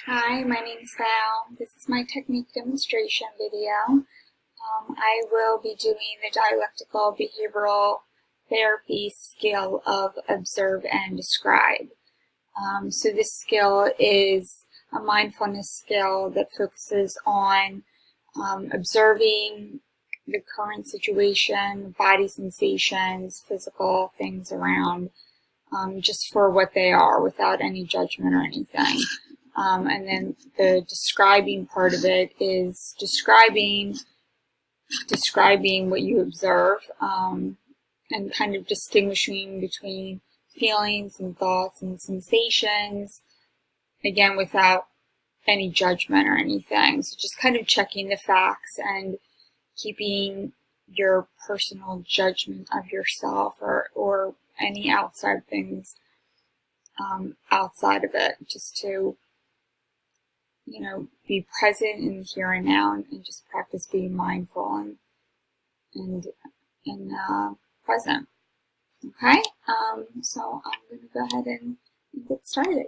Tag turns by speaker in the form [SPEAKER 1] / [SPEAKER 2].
[SPEAKER 1] Hi, my name is Val. This is my technique demonstration video. I will be doing the dialectical behavioral therapy skill of observe and describe. So this skill is a mindfulness skill that focuses on observing the current situation, body sensations, physical things around, just for what they are without any judgment or anything. And then the describing part of it is describing what you observe, and kind of distinguishing between feelings and thoughts and sensations, again, without any judgment or anything. So just kind of checking the facts and keeping your personal judgment of yourself or any outside things outside of it, just to be present in the here and now, and just practice being mindful and present. Okay, so I'm going to go ahead and get started.